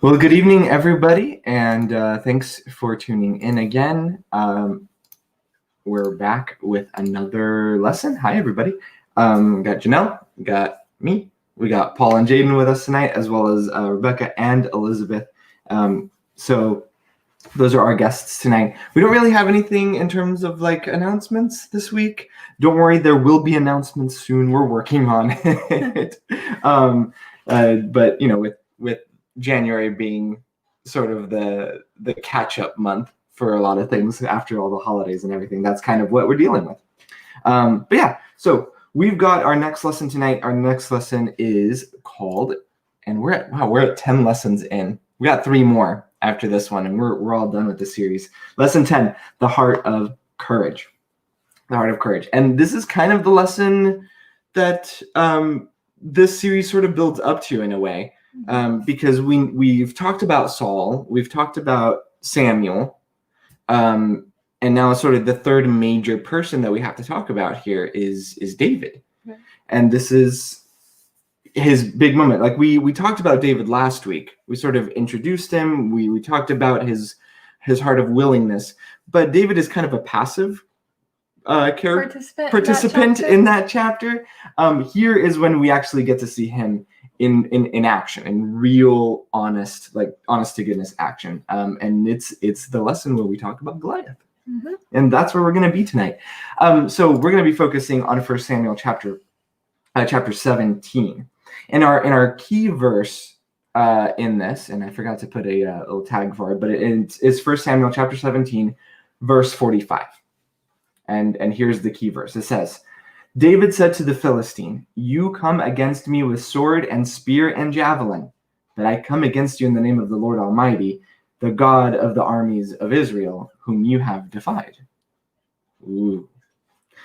Well, good evening, everybody, and thanks for tuning in again. We're back with another lesson. Hi, everybody. We got Janelle, we got me, we got Paul and Jaiden with us tonight, as well as Rebeka and Elizabeth. So those are our guests tonight. We don't really have anything in terms of like announcements this week. Don't worry, there will be announcements soon. We're working on it. But you know, with January being sort of the catch-up month for a lot of things after all the holidays and everything, that's kind of what we're dealing with. But yeah, so we've got our next lesson tonight. Our next lesson is called, and we're at 10 lessons in. We got 3 more after this one, and we're all done with the series. Lesson 10, the heart of courage. The heart of courage. And this is kind of the lesson that this series sort of builds up to in a way, because we've talked about Saul, we've talked about Samuel, and now sort of the third major person that we have to talk about here is David. Right. And this is his big moment. Like we talked about David last week. We sort of introduced him. We talked about his heart of willingness, but David is kind of a passive participant in that chapter. Here is when we actually get to see him in action, in real honest to goodness action. And it's the lesson where we talk about Goliath. Mm-hmm. And that's where we're going to be tonight. So we're going to be focusing on 1 Samuel chapter 17. And our key verse in this, and I forgot to put a little tag for it, but it's 1 Samuel chapter 17, verse 45. And here's the key verse. It says, David said to the Philistine, "You come against me with sword and spear and javelin, but I come against you in the name of the Lord Almighty, the God of the armies of Israel, whom you have defied." Ooh.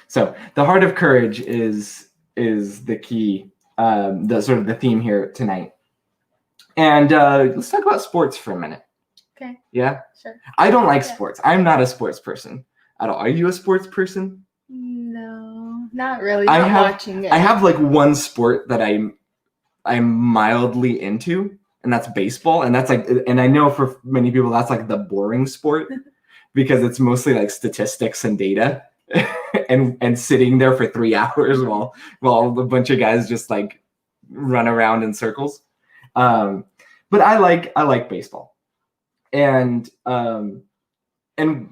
So the heart of courage is the key, the sort of the theme here tonight. And let's talk about sports for a minute. Okay. Yeah? Sure. I don't like sports. I'm not a sports person at all. Are you a sports person? No, not really. Watching it. I have like one sport that I'm mildly into, and that's baseball. And that's like, and I know for many people that's like the boring sport because it's mostly like statistics and data and sitting there for 3 hours while a bunch of guys just like run around in circles. But I like baseball,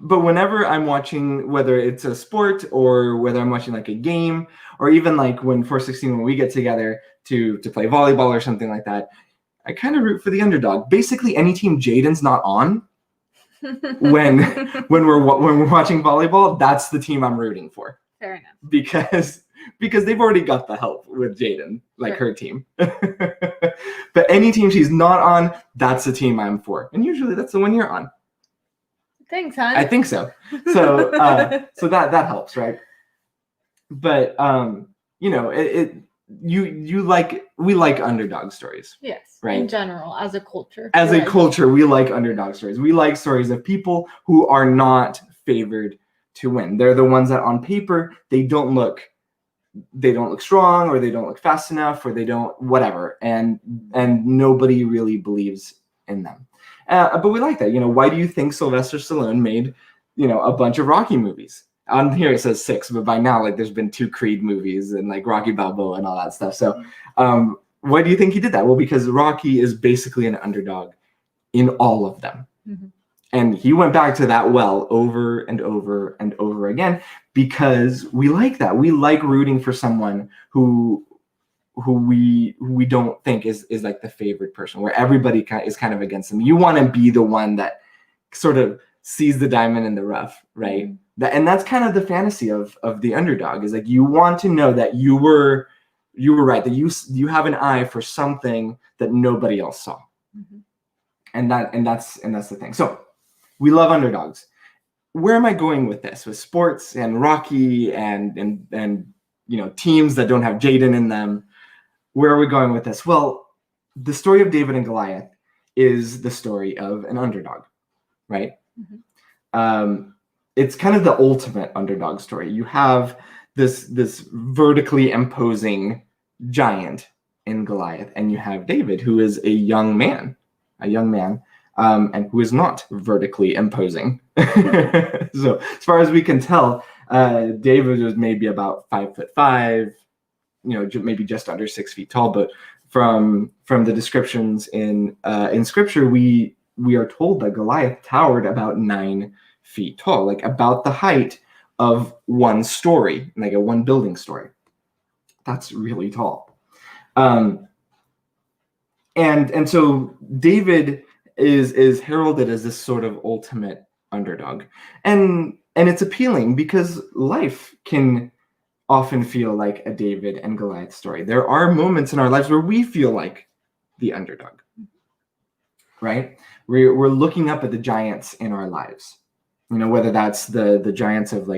but whenever I'm watching, whether it's a sport or whether I'm watching like a game, or even like when 4Sixteen, when we get together to play volleyball or something like that, I kind of root for the underdog. Basically, any team Jaiden's not on when we're watching volleyball, that's the team I'm rooting for. Fair enough. Because they've already got the help with Jaiden, like her team. But any team she's not on, that's the team I'm for, and usually that's the one you're on. Thanks, hon. I think so. So that helps, right? But you know, we like underdog stories. Yes. Right. In general, as a culture. As a culture, we like underdog stories. We like stories of people who are not favored to win. They're the ones that on paper they don't look strong, or they don't look fast enough, or they don't whatever, and nobody really believes in them. But we like that. You know, why do you think Sylvester Stallone made, a bunch of Rocky movies? On here it says 6, but by now, like, there's been 2 Creed movies and like Rocky Balboa and all that stuff. So why do you think he did that? Well, because Rocky is basically an underdog in all of them. Mm-hmm. And he went back to that well over and over and over again because we like that. We like rooting for someone who we don't think is like the favorite person, where everybody is kind of against them. You want to be the one that sort of sees the diamond in the rough, right? Mm-hmm. And that's kind of the fantasy of the underdog, is like you want to know that you were right, that you have an eye for something that nobody else saw. Mm-hmm. And that's the thing. So we love underdogs. Where am I going with this? With sports and Rocky and teams that don't have Jaiden in them? Where are we going with this? Well, the story of David and Goliath is the story of an underdog, right? Mm-hmm. It's kind of the ultimate underdog story. You have this vertically imposing giant in Goliath, and you have David, who is a young man, a young man, and who is not vertically imposing. So as far as we can tell, David was maybe about 5'5", maybe just under 6 feet tall. But from the descriptions in Scripture, we are told that Goliath towered about 9 feet tall, like about the height of one story, like a one building story. That's really tall. And so David is heralded as this sort of ultimate underdog. And it's appealing because life can often feel like a David and Goliath story. There are moments in our lives where we feel like the underdog, right? We're looking up at the giants in our lives, whether that's the giants of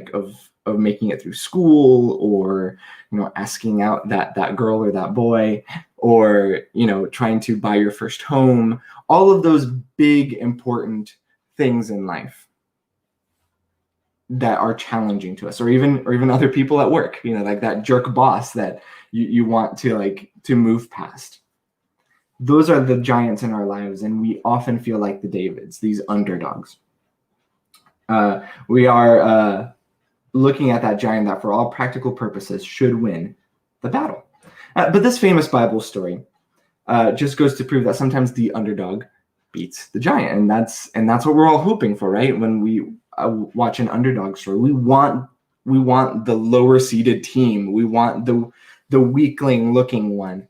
making it through school, or asking out that girl or that boy, or trying to buy your first home. All of those big important things in life that are challenging to us, or even other people at work, like that jerk boss that you want to move past. Those are the giants in our lives, and we often feel like the Davids, these underdogs. We are looking at that giant that for all practical purposes should win the battle. But this famous Bible story just goes to prove that sometimes the underdog beats the giant, and that's what we're all hoping for, right? When we watch an underdog story, we want the lower seeded team, we want the weakling looking one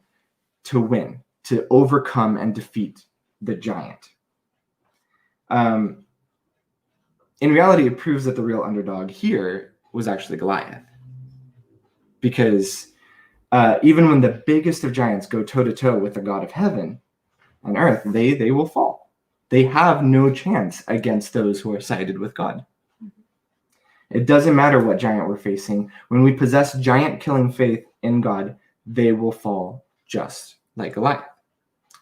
to win, to overcome and defeat the giant. In reality, it proves that the real underdog here was actually Goliath, because even when the biggest of giants go toe-to-toe with the God of heaven and earth, they will fall. They have no chance against those who are sided with God. It doesn't matter what giant we're facing. When we possess giant-killing faith in God, they will fall just like Goliath.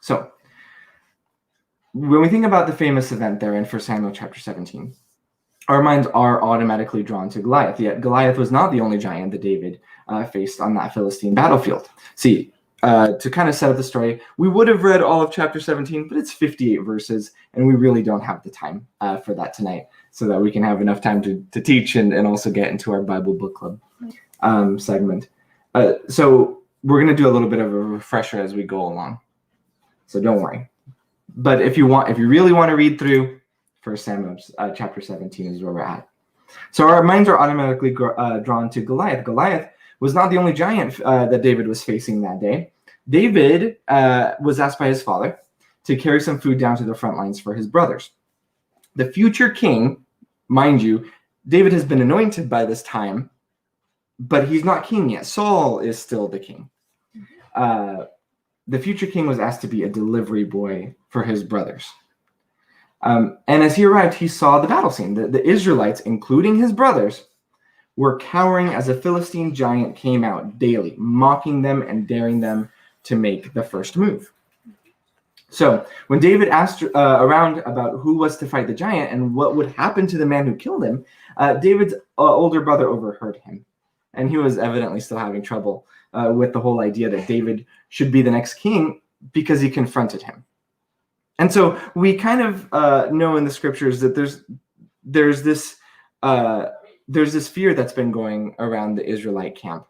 So, when we think about the famous event there in 1 Samuel chapter 17, our minds are automatically drawn to Goliath. Yet Goliath was not the only giant that David faced on that Philistine battlefield. See, to kind of set up the story, we would have read all of chapter 17, but it's 58 verses, and we really don't have the time for that tonight, so that we can have enough time to teach and also get into our Bible book club segment. So we're going to do a little bit of a refresher as we go along, so don't worry. But if you really want to read through 1 Samuel chapter 17 is where we're at. So our minds are automatically drawn to Goliath. Goliath was not the only giant that David was facing that day. David was asked by his father to carry some food down to the front lines for his brothers. The future king, mind you, David has been anointed by this time, but he's not king yet. Saul is still the king. The future king was asked to be a delivery boy for his brothers. And as he arrived, he saw the battle scene. The Israelites, including his brothers, were cowering as a Philistine giant came out daily, mocking them and daring them to make the first move. So when David asked around about who was to fight the giant and what would happen to the man who killed him, David's older brother overheard him. And he was evidently still having trouble with the whole idea that David should be the next king, because he confronted him. And so we kind of know in the scriptures that there's this fear that's been going around the Israelite camp,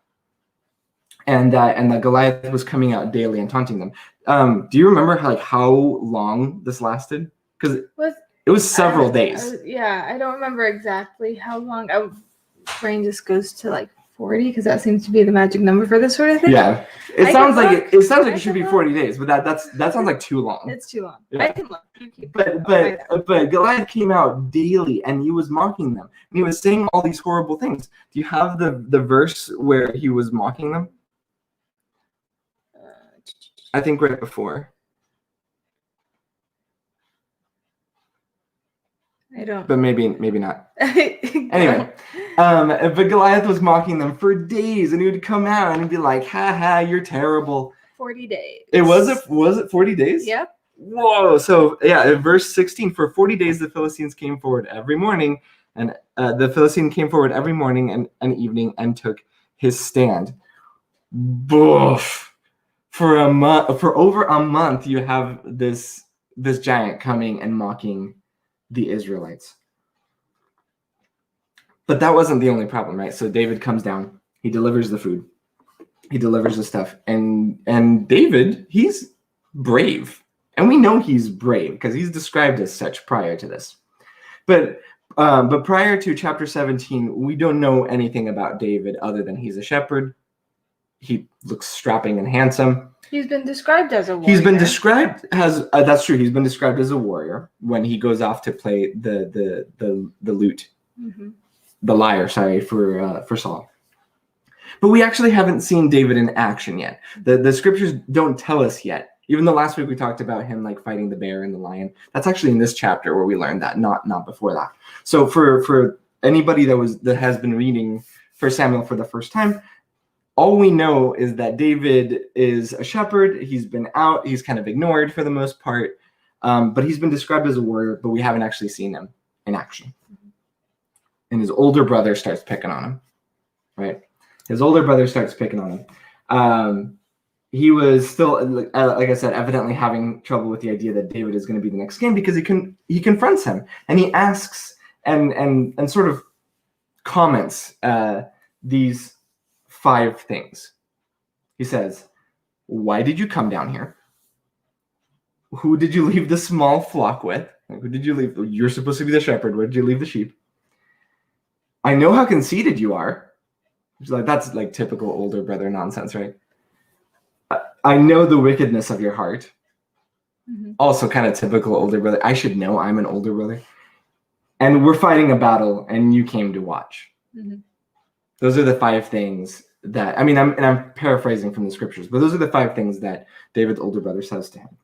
and that Goliath was coming out daily and taunting them. Do you remember how long this lasted? Because it was several days. I don't remember exactly how long. My brain just goes to 40, because that seems to be the magic number for this sort of thing. Yeah, it sounds like it should be 40 days, but that sounds like too long. It's too long. Yeah. I can look. But Goliath came out daily, and he was mocking them, and he was saying all these horrible things. Do you have the verse where he was mocking them? I think right before. I don't. But maybe not. Anyway, but Goliath was mocking them for days, and he would come out and he'd be like, "Ha ha, you're terrible." 40 days. Was it 40 days? Yep. Whoa! So yeah, in verse 16, for 40 days the Philistines came forward every morning, and the Philistine came forward every morning and evening and took his stand. Boof! For over a month, you have this this giant coming and mocking the Israelites. But that wasn't the only problem, right? So David comes down, he delivers the food, he delivers the stuff, and David, he's brave. And we know he's brave because he's described as such prior to this. But prior to chapter 17, we don't know anything about David other than he's a shepherd. He looks strapping and handsome. He's been described as a warrior. He's been described as that's true. He's been described as a warrior when he goes off to play the lute, the lyre. Sorry, for Saul. But we actually haven't seen David in action yet. The scriptures don't tell us yet. Even though last week we talked about him like fighting the bear and the lion, that's actually in this chapter where we learned that, not before that. So for anybody that has been reading 1 Samuel for the first time, all we know is that David is a shepherd. He's been out. He's kind of ignored for the most part, but he's been described as a warrior, but we haven't actually seen him in action. And his older brother starts picking on him, right? His older brother starts picking on him. He was still, like I said, evidently having trouble with the idea that David is going to be the next king because he confronts him and he asks and sort of comments these 5 things. He says, "Why did you come down here? Who did you leave the small flock with? Who did you leave? You're supposed to be the shepherd. Where did you leave the sheep? I know how conceited you are." That's like typical older brother nonsense, right? I know the wickedness of your heart. Also kind of typical older brother. I should know I'm an older brother. And we're fighting a battle and you came to watch. Those are the 5 things that, I'm paraphrasing from the scriptures, but those are the 5 things that David's older brother says to him.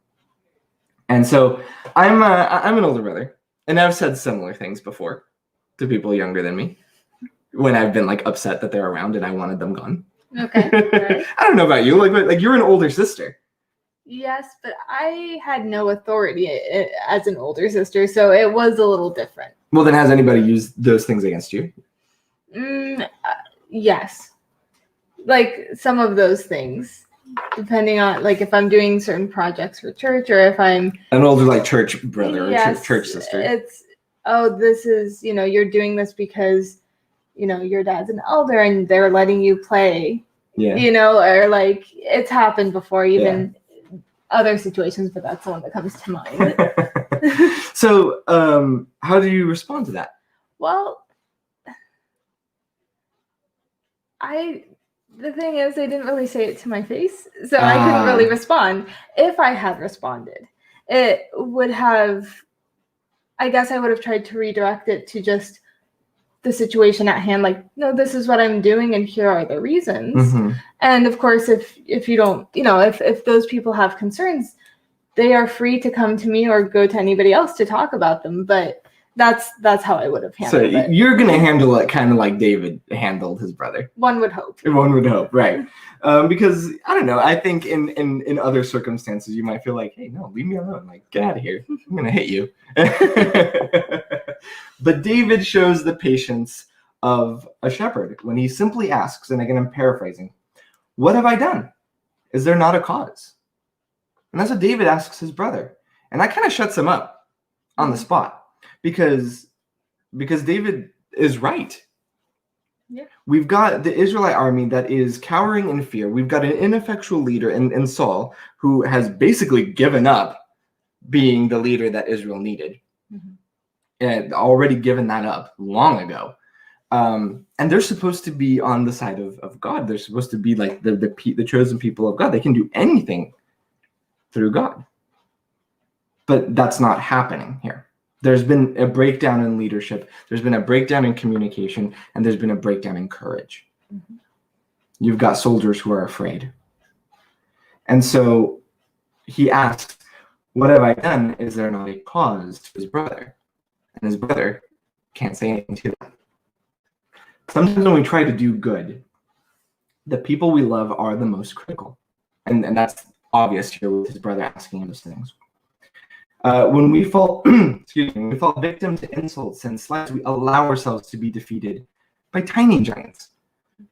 And so I'm an older brother, and I've said similar things before to people younger than me when I've been like upset that they're around and I wanted them gone. Okay. Right. I don't know about you, like you're an older sister. Yes, but I had no authority as an older sister, so it was a little different. Well, then has anybody used those things against you? Yes. Like some of those things, depending on like if I'm doing certain projects for church or if I'm an older like church brother or church sister. It's, this is, you're doing this because, your dad's an elder and they're letting you play, or like it's happened before, even other situations, but that's the one that comes to mind. So how do you respond to that? Well, the thing is, they didn't really say it to my face, so I couldn't really respond. If I had responded, it would have, I guess I would have tried to redirect it to just the situation at hand, like, no, this is what I'm doing and here are the reasons. And of course, if you don't, if those people have concerns, they are free to come to me or go to anybody else to talk about them. But that's how I would have handled it. So you're going to handle it kind of like David handled his brother. One would hope. One would hope, right. Because, I don't know, I think in other circumstances, you might feel like, hey, no, leave me alone. Like, get out of here. I'm going to hit you. But David shows the patience of a shepherd when he simply asks, and again, I'm paraphrasing, what have I done? Is there not a cause? And that's what David asks his brother. And that kind of shuts him up on the spot. Because David is right. Yeah. We've got the Israelite army that is cowering in fear. We've got an ineffectual leader in Saul who has basically given up being the leader that Israel needed. And already given that up long ago. And they're supposed to be on the side of God. They're supposed to be like the chosen people of God. They can do anything through God. But that's not happening here. There's been a breakdown in leadership. There's been a breakdown in communication, and there's been a breakdown in courage. You've got soldiers who are afraid. And so he asks, what have I done? Is there not a cause to his brother? And his brother can't say anything to that. Sometimes when we try to do good, the people we love are the most critical. And that's obvious here with his brother asking him those things. When we fall, when we fall victim to insults and slights, we allow ourselves to be defeated by tiny giants.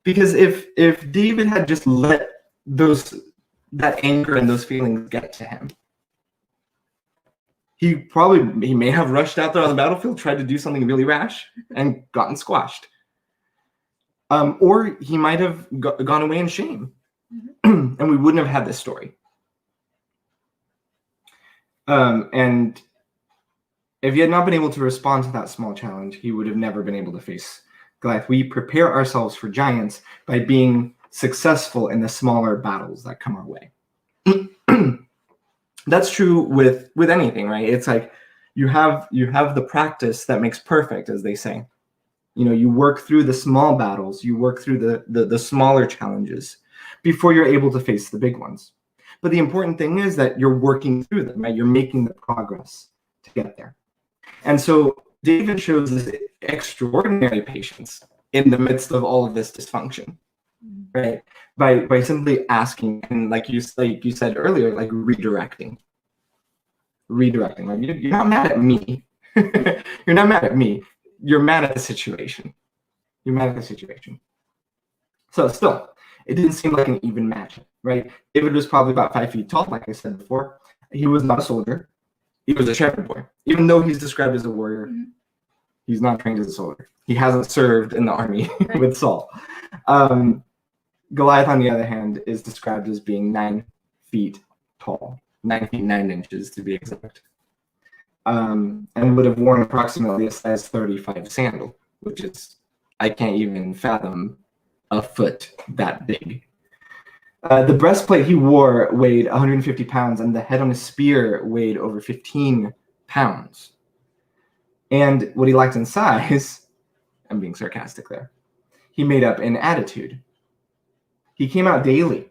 Because if David had just let that anger and those feelings get to him, He may have rushed out there on the battlefield, tried to do something really rash, and gotten squashed. Or he might have gone away in shame, and we wouldn't have had this story. And if he had not been able to respond to that small challenge, he would have never been able to face Goliath. We prepare ourselves for giants by being successful in the smaller battles that come our way. That's true with anything, right? It's like you have the practice that makes perfect, as they say. You work through the small battles, you work through the smaller challenges before you're able to face the big ones. But the important thing is that you're working through them, right? You're making the progress to get there. And so David shows this extraordinary patience in the midst of all of this dysfunction, right? By simply asking, and like you said earlier, like redirecting. Like you're not mad at me. You're not mad at me. You're mad at the situation. You're mad at the situation. So still, it didn't seem like an even match, right? David was probably about 5 feet tall, like I said before. He was not a soldier. He was a shepherd boy. Even though he's described as a warrior, he's not trained as a soldier. He hasn't served in the army with Saul. Goliath, on the other hand, is described as being 9 feet tall, 9 feet 9 inches to be exact, and would have worn approximately a size 35 sandal, which is, I can't even fathom a foot that big. The breastplate he wore weighed 150 pounds, and the head on his spear weighed over 15 pounds. And what he lacked in size, I'm being sarcastic there, he made up in attitude. He came out daily,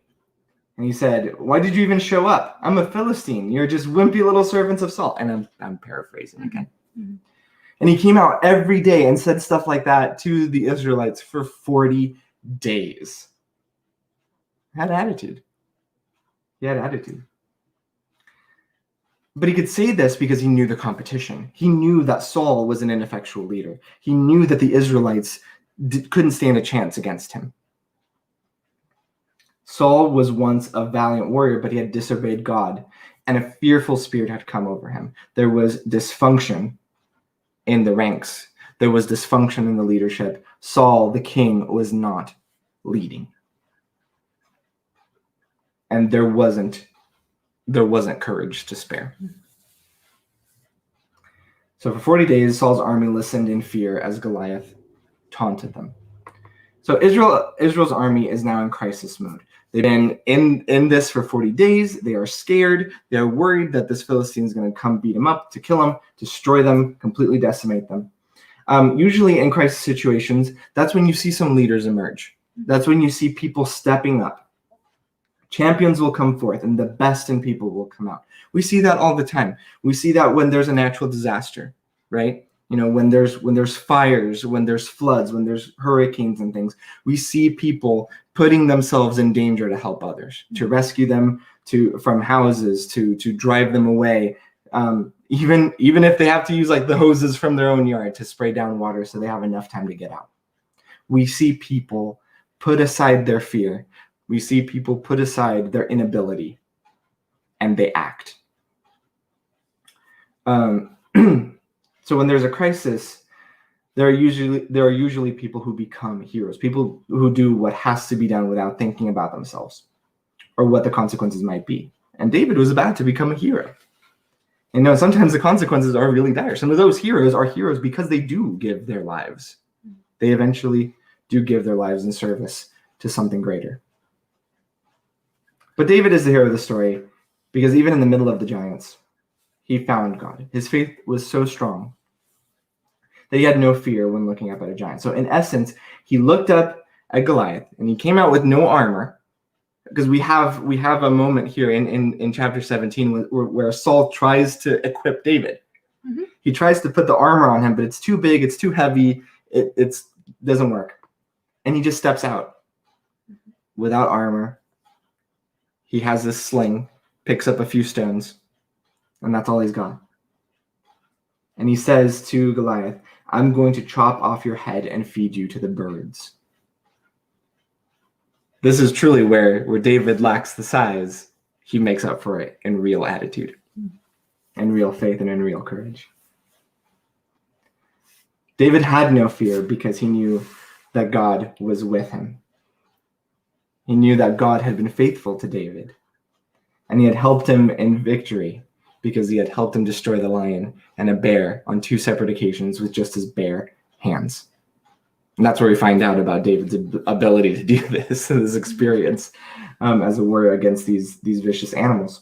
and he said, "Why did you even show up? I'm a Philistine. You're just wimpy little servants of Saul." And I'm paraphrasing again. And he came out every day and said stuff like that to the Israelites for 40 days. Had attitude. He had attitude. But he could say this because he knew the competition. He knew that Saul was an ineffectual leader. He knew that the Israelites couldn't stand a chance against him. Saul was once a valiant warrior, but he had disobeyed God, and a fearful spirit had come over him. There was dysfunction in the ranks. There was dysfunction in the leadership. Saul, the king, was not leading. And there wasn't courage to spare. So for 40 days, Saul's army listened in fear as Goliath taunted them. So Israel's army is now in crisis mode. They've been in this for 40 days. They are scared. They're worried that this Philistine is going to come beat them up, to kill them, destroy them, completely decimate them. Usually in crisis situations, that's when you see some leaders emerge. That's when you see people stepping up. Champions will come forth, and the best in people will come out. We see that all the time. We see that when there's a natural disaster, right? When there's fires, when there's floods, when there's hurricanes and things, we see people putting themselves in danger to help others, to rescue them from houses, to drive them away, even if they have to use like the hoses from their own yard to spray down water so they have enough time to get out. We see people put aside their fear. We see people put aside their inability, and they act. So when there's a crisis, there are usually people who become heroes, people who do what has to be done without thinking about themselves or what the consequences might be. And David was about to become a hero. And sometimes the consequences are really dire. Some of those heroes are heroes because they do give their lives. They eventually do give their lives in service to something greater. But David is the hero of the story because even in the middle of the giants, he found God. His faith was so strong that he had no fear when looking up at a giant. So in essence, he looked up at Goliath and he came out with no armor, because we have a moment here in chapter 17 where Saul tries to equip David. Mm-hmm. He tries to put the armor on him, but it's too big, it's too heavy, it doesn't work. And he just steps out without armor. He has this sling, picks up a few stones, and that's all he's got. And he says to Goliath, "I'm going to chop off your head and feed you to the birds." This is truly where David lacks the size. He makes up for it in real attitude. in real faith and in real courage. David had no fear because he knew that God was with him. He knew that God had been faithful to David, and he had helped him in victory because he had helped him destroy the lion and a bear on 2 separate occasions with just his bare hands. And that's where we find out about David's ability to do this, this experience as a warrior against these vicious animals.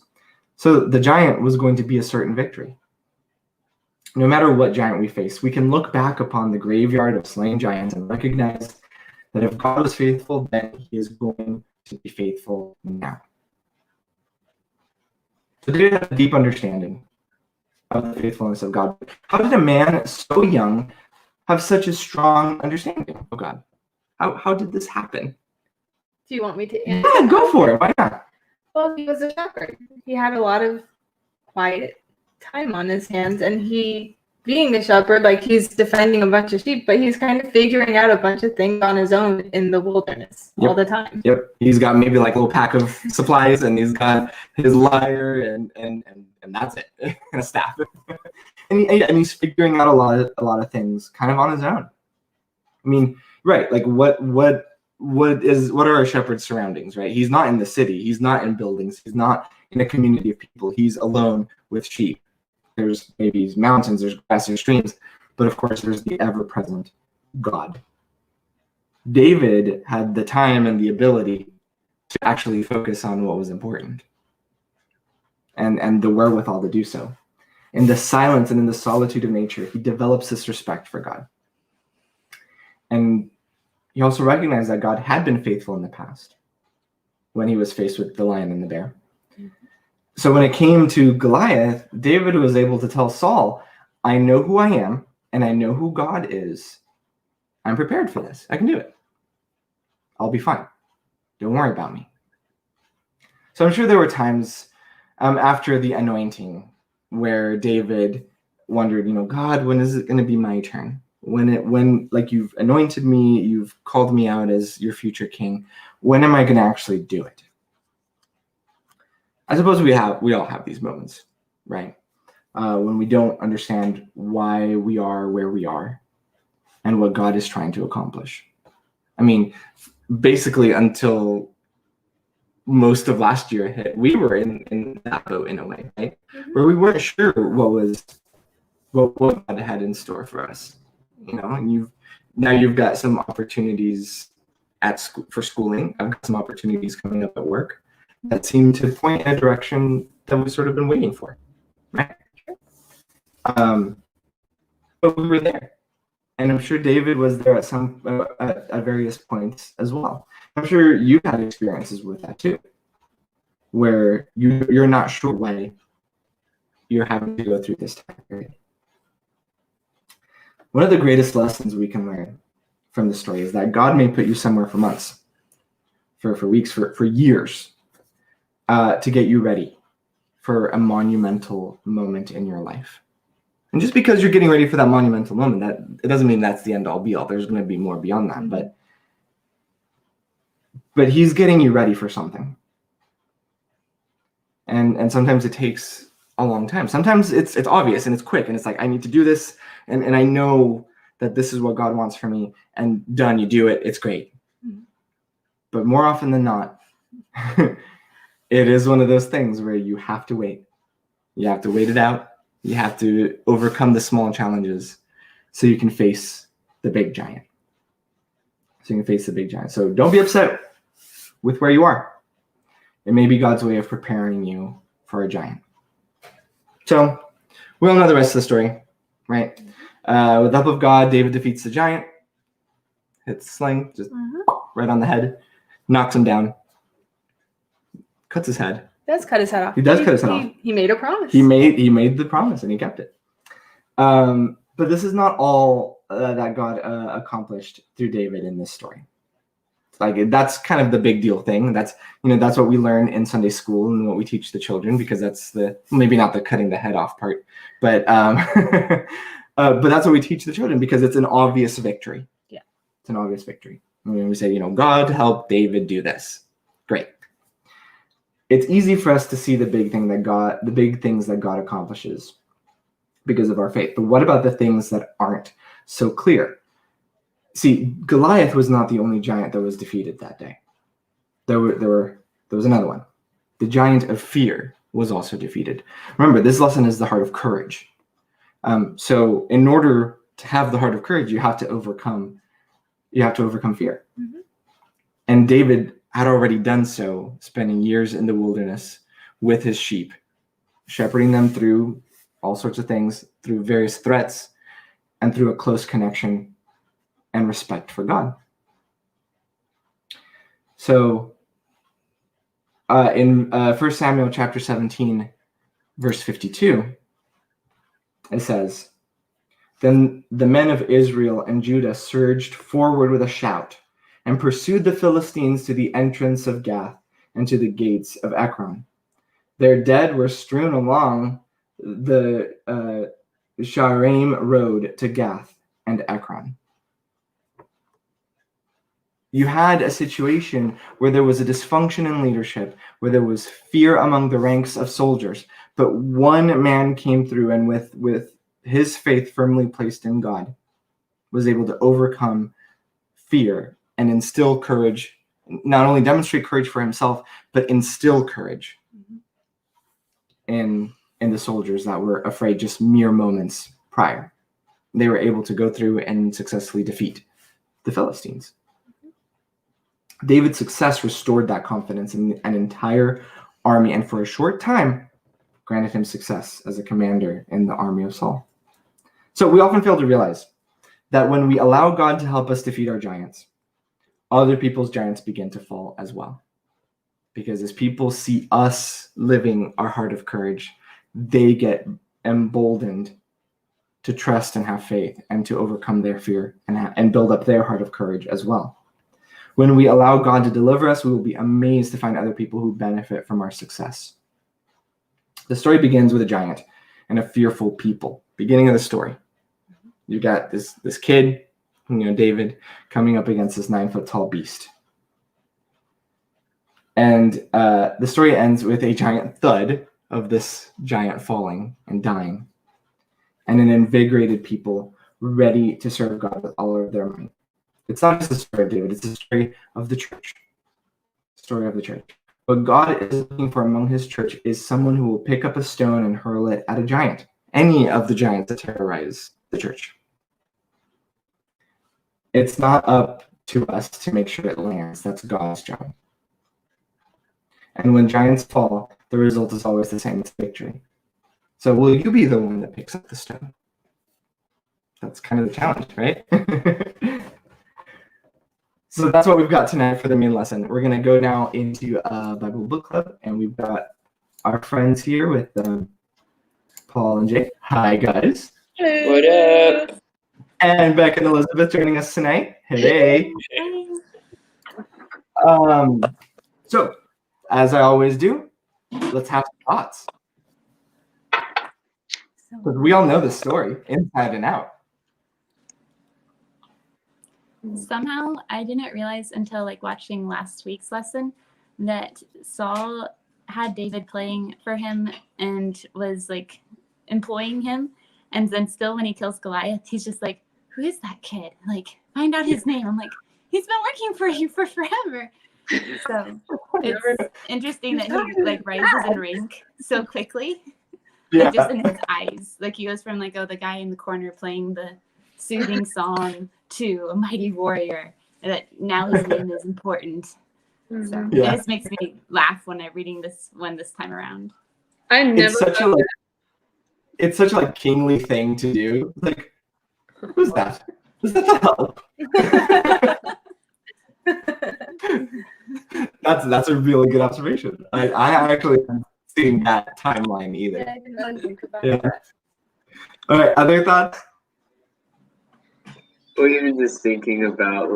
So the giant was going to be a certain victory. No matter what giant we face, we can look back upon the graveyard of slain giants and recognize that if God was faithful, then he is going to be faithful now. So David had a deep understanding of the faithfulness of God. How did a man so young have such a strong understanding of God? How did this happen? Do you want me to answer? Yeah, go for it. Why not? Well, he was a shepherd. He had a lot of quiet time on his hands, and he, being a shepherd, like, he's defending a bunch of sheep, but he's kind of figuring out a bunch of things on his own in the wilderness all the time. Yep. He's got maybe like a little pack of supplies, and he's got his lyre and that's it. And a staff. and he's figuring out a lot of things kind of on his own. I mean, right, like what are our shepherd's surroundings, right? He's not in the city, he's not in buildings, he's not in a community of people, he's alone with sheep. There's maybe mountains, there's grass, there's streams, but of course there's the ever-present God. David had the time and the ability to actually focus on what was important and the wherewithal to do so. In the silence and in the solitude of nature, he develops this respect for God. And he also recognized that God had been faithful in the past when he was faced with the lion and the bear. So when it came to Goliath, David was able to tell Saul, I know who I am and I know who God is. I'm prepared for this. I can do it. I'll be fine. Don't worry about me. So I'm sure there were times after the anointing where David wondered, God, when is it going to be my turn? When like you've anointed me, you've called me out as your future king, when am I going to actually do it? I suppose we all have these moments, right? When we don't understand why we are where we are and what God is trying to accomplish. I mean, basically until most of last year hit, we were in that boat in a way, right? Mm-hmm. Where we weren't sure what God had in store for us. And you've got some opportunities at school for schooling. I've got some opportunities coming up at work that seem to point in a direction that we've sort of been waiting for, right? But we were there, and I'm sure David was there at various points as well. I'm sure you've had experiences with that too, where you're not sure why you're having to go through this time period. One of the greatest lessons we can learn from the story is that God may put you somewhere for months, for weeks, for years, to get you ready for a monumental moment in your life. And just because you're getting ready for that monumental moment, that it doesn't mean that's the end all be all. There's going to be more beyond that, but he's getting you ready for something. And sometimes it takes a long time. Sometimes it's obvious and it's quick and it's like, I need to do this and I know that this is what God wants for me, and done, you do it, it's great. Mm-hmm. But more often than not, it is one of those things where you have to wait. You have to wait it out. You have to overcome the small challenges so you can face the big giant. So don't be upset with where you are. It may be God's way of preparing you for a giant. So we all know the rest of the story, right? With the help of God, David defeats the giant, hits the sling, just right on the head, knocks him down, cuts his head. Does cut his head off. He does cut his head off. He made a promise. He made the promise and he kept it. But this is not all that God accomplished through David in this story. Like, that's kind of the big deal thing. That's what we learn in Sunday school and what we teach the children, because that's maybe not the cutting the head off part, but that's what we teach the children because it's an obvious victory. Yeah, it's an obvious victory. When we say, God help David do this, great. it's easy for us to see the big things that God accomplishes because of our faith. But what about the things that aren't so clear? See, Goliath was not the only giant that was defeated that day. There was another one. The giant of fear was also defeated. Remember, this lesson is the heart of courage. So in order to have the heart of courage, you have to overcome fear. Mm-hmm. And David had already done so, spending years in the wilderness with his sheep, shepherding them through all sorts of things, through various threats, and through a close connection and respect for God. So in 1 Samuel chapter 17, verse 52, it says, "Then the men of Israel and Judah surged forward with a shout and pursued the Philistines to the entrance of Gath and to the gates of Ekron. Their dead were strewn along the Sharaim road to Gath and Ekron." You had a situation where there was a dysfunction in leadership, where there was fear among the ranks of soldiers, but one man came through and with his faith firmly placed in God, was able to overcome fear and instill courage, not only demonstrate courage for himself, but instill courage in the soldiers that were afraid just mere moments prior. They were able to go through and successfully defeat the Philistines. David's success restored that confidence in an entire army, and for a short time granted him success as a commander in the army of Saul. So we often fail to realize that when we allow God to help us defeat our giants, other people's giants begin to fall as well. Because as people see us living our heart of courage, they get emboldened to trust and have faith and to overcome their fear and build up their heart of courage as well. When we allow God to deliver us, we will be amazed to find other people who benefit from our success. The story begins with a giant and a fearful people. Beginning of the story. You got this kid, David, coming up against this 9-foot tall beast. And the story ends with a giant thud of this giant falling and dying, and an invigorated people ready to serve God with all of their might. It's not just the story of David, it's the story of the church. Story of the church. What God is looking for among his church is someone who will pick up a stone and hurl it at a giant, any of the giants that terrorize the church. It's not up to us to make sure it lands. That's God's job. And when giants fall, the result is always the same. It's victory. So will you be the one that picks up the stone? That's kind of the challenge, right? So that's what we've got tonight for the main lesson. We're going to go now into Bible Book Club, and we've got our friends here with Paul and Jake. Hi, guys. Hello. What up? And Beck and Elizabeth joining us tonight. Hey. So, as I always do, let's have some thoughts. Because we all know the story inside and out. Somehow I didn't realize until watching last week's lesson that Saul had David playing for him and was employing him, and then still when he kills Goliath, he's just like, who is that kid? Find out his name. I'm like, he's been working for you for forever. So it's interesting that he rises in rank so quickly. Yeah. Just in his eyes. He goes from the guy in the corner playing the soothing song to a mighty warrior, that now his name is important. So it just makes me laugh when I'm reading this one this time around. I never it's such a kingly thing to do. Who's that? Is that the help? That's a really good observation. I actually haven't seen that timeline either. Yeah, I didn't really think about that. All right, other thoughts? Well, even just thinking about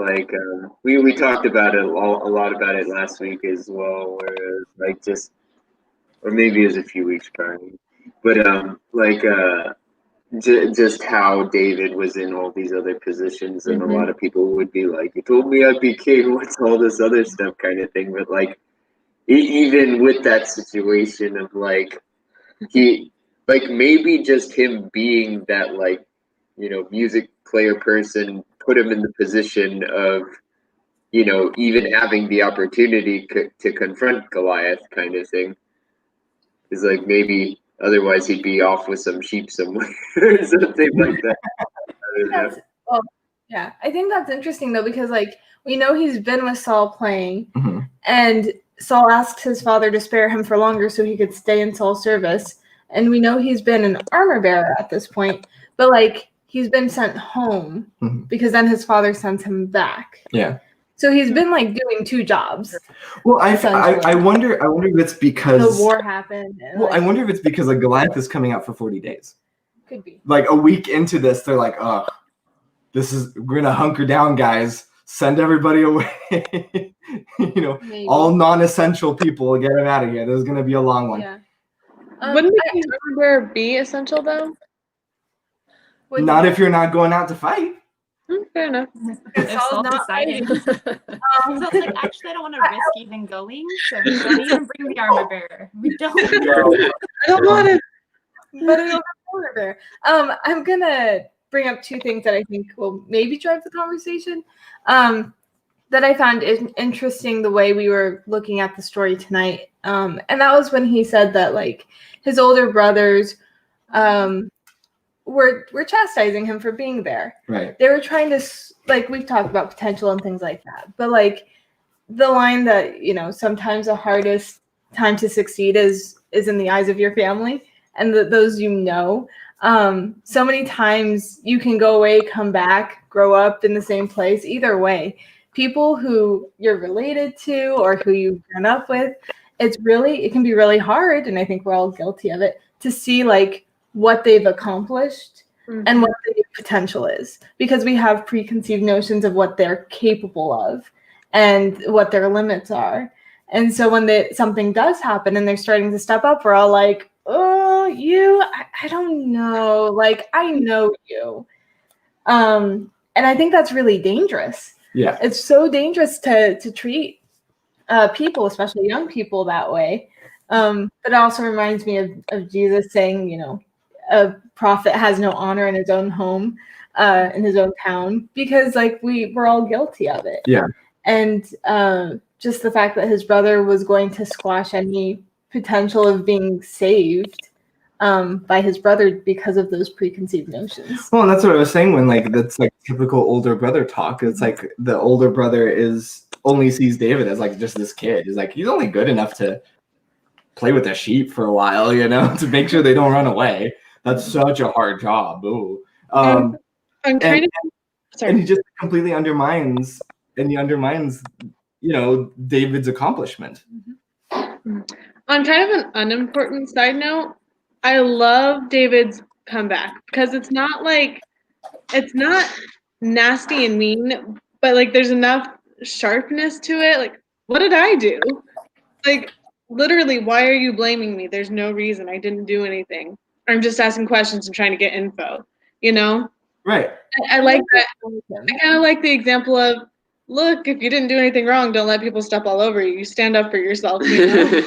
we talked about it a lot about it last week as well, where or maybe it was a few weeks prior, but just how David was in all these other positions, and a lot of people would be like, "You told me I'd be king. What's all this other stuff?" kind of thing. But even with that situation of like maybe just him being that like, you know, music player person put him in the position of, you know, even having the opportunity to confront Goliath kind of thing. Is like maybe otherwise he'd be off with some sheep somewhere or something like that. I don't know. Well, yeah, I think that's interesting though, because like we know he's been with Saul playing, and Saul asks his father to spare him for longer so he could stay in Saul's service. And we know he's been an armor bearer at this point, but like he's been sent home because then his father sends him back. Yeah. So he's been like doing 2 jobs. Well, I wonder if it's because the war happened. And, well, I wonder if it's because like Goliath is coming out for 40 days. Could be. Like a week into this, they're like, oh, we're gonna hunker down, guys. Send everybody away. You know, Maybe. all non-essential people, get them out of here. This is gonna be a long one. Yeah. Wouldn't the armor bearer be essential though? Not if you're not going out to fight. Fair enough. If Saul's Saul's not deciding. So it's like, actually, I don't want to risk even going, so we don't even bring the armor bearer. We don't. I don't want to. But I don't have armor bearer. I'm gonna bring up 2 things that I think will maybe drive the conversation. That I found interesting the way we were looking at the story tonight. And that was when he said that like his older brothers were chastising him for being there. Right. They were trying to, like, we've talked about potential and things like that. But like the line that, you know, sometimes the hardest time to succeed is in the eyes of your family and those you know. So many times you can go away, come back, grow up in the same place. Either way, people who you're related to or who you've grown up with, it can be really hard, and I think we're all guilty of it, to see like what they've accomplished and what their potential is, because we have preconceived notions of what they're capable of and what their limits are. And so when something does happen and they're starting to step up, we're all like, oh, I don't know, like I know you. And I think that's really dangerous. Yeah. It's so dangerous to treat people, especially young people, that way. But it also reminds me of Jesus saying, you know, a prophet has no honor in his own home, in his own town, because like we're all guilty of it. Yeah. And just the fact that his brother was going to squash any potential of being saved by his brother because of those preconceived notions. Well, and that's what I was saying when like that's like typical older brother talk. It's like the older brother only sees David as like just this kid. He's like, he's only good enough to play with the sheep for a while, you know, to make sure they don't run away. That's such a hard job. Ooh. I'm kind of sorry. And he just completely undermines, you know, David's accomplishment. On kind of an unimportant side note, I love David's comeback because it's not nasty and mean, but like there's enough sharpness to it. Like, what did I do? Like, literally, why are you blaming me? There's no reason. I didn't do anything. I'm just asking questions and trying to get info, you know? Right. I like that. I kind of like the example of, look, if you didn't do anything wrong, don't let people step all over you. You stand up for yourself, you know?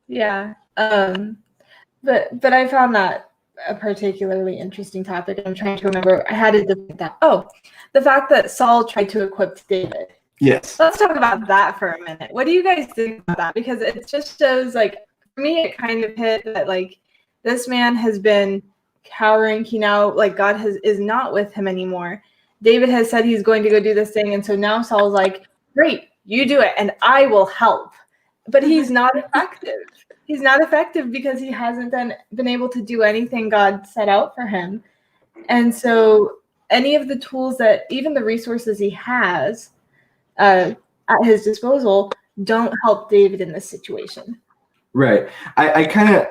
Yeah. But I found that a particularly interesting topic. I'm trying to remember. I had to defend that. Oh, the fact that Saul tried to equip David. Yes. Let's talk about that for a minute. What do you guys think about that? Because it just shows, like, for me, it kind of hit that, like, this man has been cowering. He now, like, God is not with him anymore. David has said he's going to go do this thing. And so now Saul's like, great, you do it, and I will help. But he's not effective. He's not effective because he hasn't been able to do anything God set out for him. And so any of the tools that, even the resources he has at his disposal, don't help David in this situation. Right. I kind of,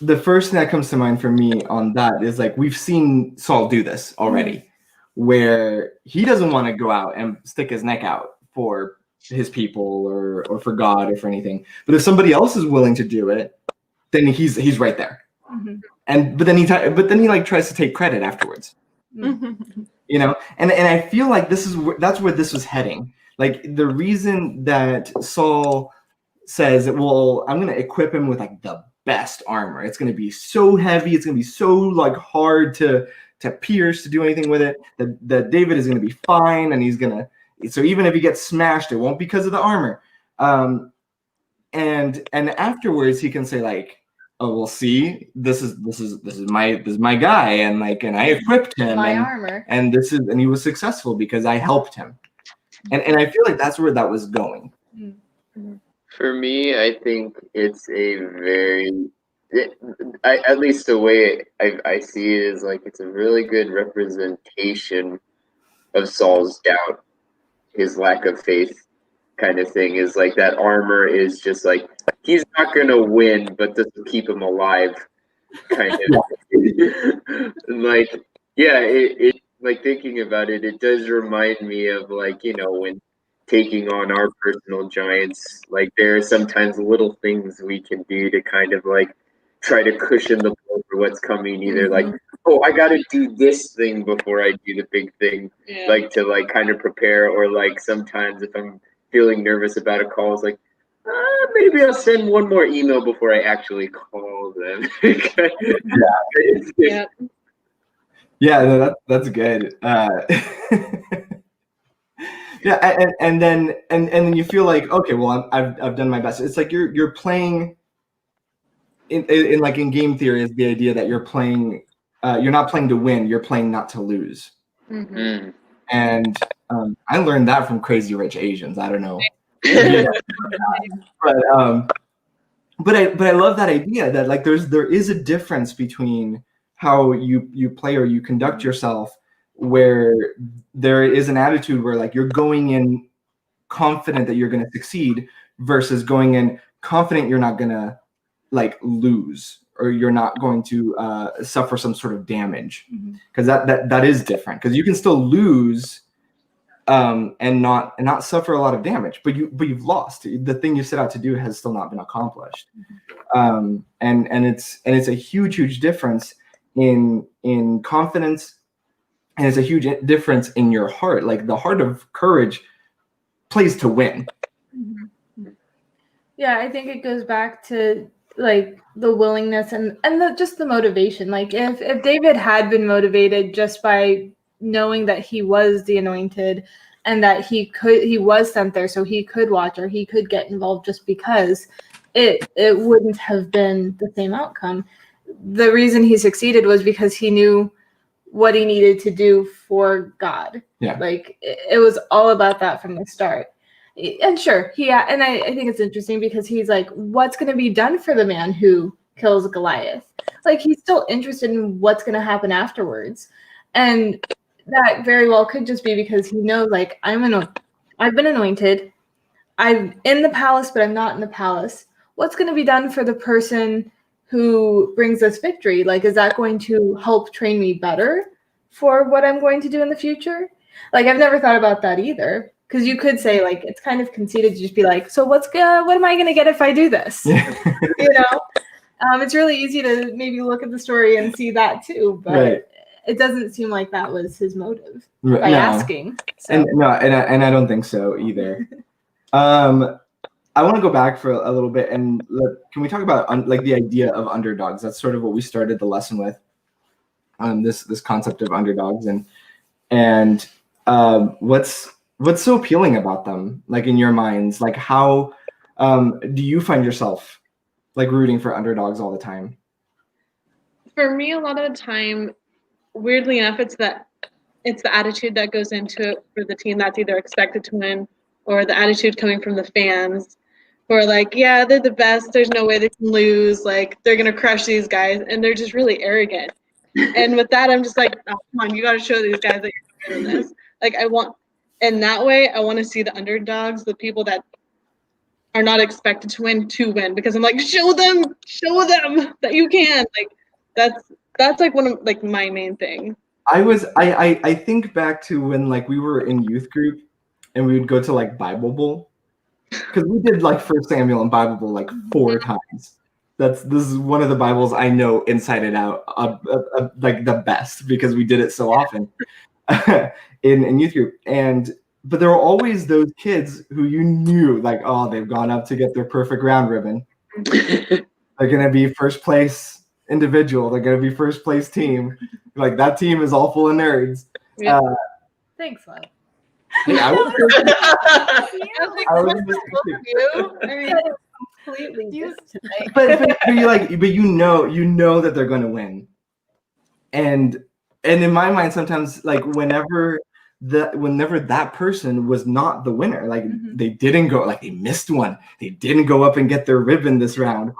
the first thing that comes to mind for me on that is like, we've seen Saul do this already, where he doesn't want to go out and stick his neck out for his people or for God or for anything. But if somebody else is willing to do it, then he's right there. Mm-hmm. But then he like tries to take credit afterwards. You know, and I feel like that's where this was heading. Like the reason that Saul says, well, I'm going to equip him with like the best armor. It's going to be so heavy. It's going to be so like hard to pierce, to do anything with it, that David is going to be fine. And he's going to, so even if he gets smashed, it won't because of the armor. And afterwards he can say like, oh, well, see, this is my guy. And like, and I equipped him My armor. and he was successful because I helped him. And I feel like that's where that was going. For me, I think it's a very, at least the way I see it is like it's a really good representation of Saul's doubt, his lack of faith kind of thing. Is like that armor is just like, he's not going to win, but this will keep him alive kind of. Like, yeah, it like thinking about it, it does remind me of like, you know, when taking on our personal giants, like there are sometimes little things we can do to kind of like try to cushion the blow for what's coming. Either like, oh, I got to do this thing before I do the big thing, like to like kind of prepare. Or like sometimes if I'm feeling nervous about a call, it's like, maybe I'll send one more email before I actually call them. Yeah, no, that's good. Yeah, and then you feel like, okay, well, I've done my best. It's like you're playing in like in game theory is the idea that you're playing, you're not playing to win, you're playing not to lose. And I learned that from Crazy Rich Asians. I don't know, but I love that idea that like there is a difference between how you play or you conduct yourself, where there is an attitude where like you're going in confident that you're going to succeed versus going in confident you're not going to like lose or you're not going to suffer some sort of damage, because that is different, because you can still lose and not suffer a lot of damage, but you've lost. The thing you set out to do has still not been accomplished. And it's a huge difference in confidence. And it's a huge difference in your heart. Like the heart of courage plays to win. Yeah, I think it goes back to like the willingness and just the motivation. Like if David had been motivated just by knowing that he was the anointed and that he was sent there so he could watch or he could get involved just because, it wouldn't have been the same outcome. The reason he succeeded was because he knew what he needed to do for God. Yeah. Like it was all about that from the start. And sure, and I think it's interesting because he's like, what's going to be done for the man who kills Goliath? Like he's still interested in what's going to happen afterwards. And that very well could just be because he knows like, I've been anointed. I'm in the palace, but I'm not in the palace. What's going to be done for the person who brings us victory? Like, is that going to help train me better for what I'm going to do in the future? Like, I've never thought about that either. Because you could say, like, it's kind of conceited to just be like, so what am I going to get if I do this? You know? It's really easy to maybe look at the story and see that too, but it doesn't seem like that was his motive by asking. So. And I don't think so either. I want to go back for a little bit and can we talk about like the idea of underdogs? That's sort of what we started the lesson with. This concept of underdogs and what's so appealing about them, like in your minds? Like how do you find yourself like rooting for underdogs all the time? For me, a lot of the time, weirdly enough, it's the attitude that goes into it for the team that's either expected to win or the attitude coming from the fans who are like, yeah, they're the best. There's no way they can lose. Like, they're going to crush these guys. And they're just really arrogant. And with that, I'm just like, oh, come on, you got to show these guys that you're better than this. Like, in that way, I want to see the underdogs, the people that are not expected to win, because I'm like, show them that you can. Like, that's like one of like my main thing. I think back to when like we were in youth group and we would go to like Bible Bowl, because we did like 1 Samuel and Bible Bowl like 4 times. This is one of the Bibles I know inside and out, like the best, because we did it so often in youth group. And but there were always those kids who you knew, like, oh, they've gone up to get their perfect round ribbon. They're gonna be first place individual. They're gonna be first place team. Like that team is all full of nerds. Yeah. Thanks, love. Hey, I was Completely just tonight. but you know that they're gonna win. And in my mind, sometimes like whenever that person was not the winner, like they didn't go, like they missed one, they didn't go up and get their ribbon this round.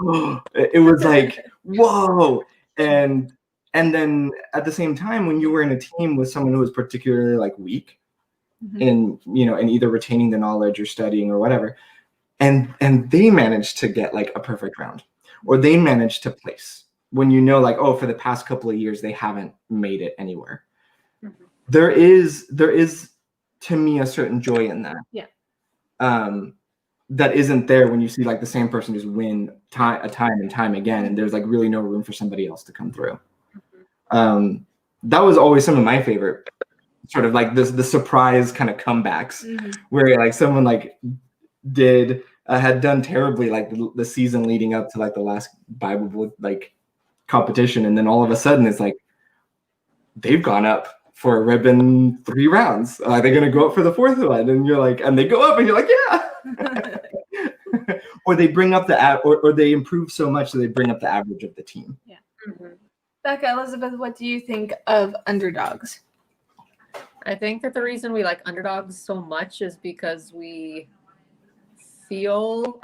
It was like, whoa. And then at the same time, when you were in a team with someone who was particularly like weak in either retaining the knowledge or studying or whatever, and they managed to get like a perfect round, or they managed to place, when you know, like, oh, for the past couple of years they haven't made it anywhere. There is to me a certain joy in that. Yeah. That isn't there when you see like the same person just win time and time again, and there's like really no room for somebody else to come through. That was always some of my favorite sort of like the surprise kind of comebacks, where like someone like had done terribly like the season leading up to like the last Bible like competition, and then all of a sudden it's like they've gone up for a ribbon 3 rounds. They're gonna go up for the 4th one, and you're like, and they go up, and you're like, yeah. Or they bring up or they improve so much that they bring up the average of the team. Yeah. Becca, Elizabeth, what do you think of underdogs? I think that the reason we like underdogs so much is because I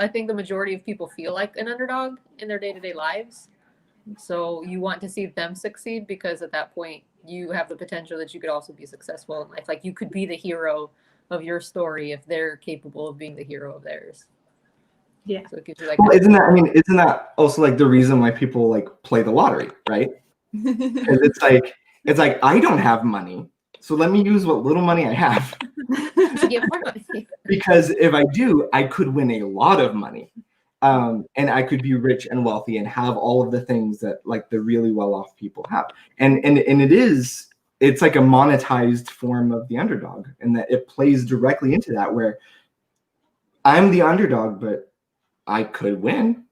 think the majority of people feel like an underdog in their day-to-day lives. So you want to see them succeed, because at that point you have the potential that you could also be successful in life. Like you could be the hero of your story if they're capable of being the hero of theirs. Yeah. So it gives you like, well, isn't that also like the reason why people like play the lottery, right? Because it's like I don't have money, so let me use what little money I have to get more money. Because if I do, I could win a lot of money. And I could be rich and wealthy and have all of the things that like the really well-off people have. And it's like a monetized form of the underdog, and that it plays directly into that, where I'm the underdog, but I could win,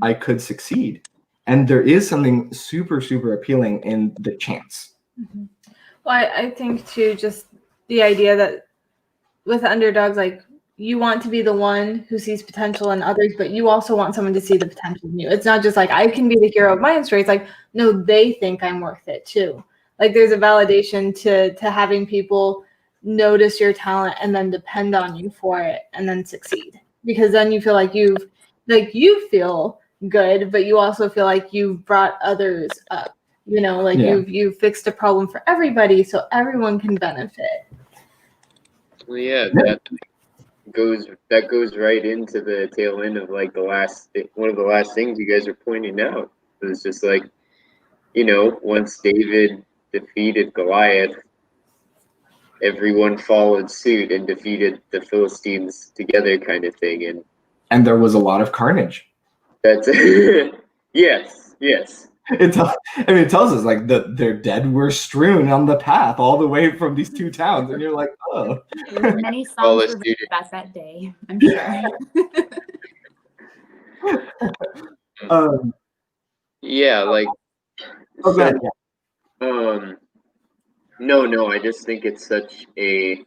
I could succeed. And there is something super, super appealing in the chance. Well, I think too, just the idea that with underdogs, like, you want to be the one who sees potential in others, but you also want someone to see the potential in you. It's not just like, I can be the hero of my own story. It's like, no, they think I'm worth it too. Like there's a validation to having people notice your talent and then depend on you for it and then succeed. Because then you feel like you feel good, but you also feel like you've brought others up. You've fixed a problem for everybody, so everyone can benefit. Well, yeah, that goes right into the tail end of like one of the last things you guys are pointing out. It was just like, once David defeated Goliath, everyone followed suit and defeated the Philistines together, kind of thing. And there was a lot of carnage. That's yes. It tells us like their dead were strewn on the path all the way from these 2 towns, and you're like, oh. Many songs were written about that day, I'm sure. Yeah, like. Okay. No, I just think it's such a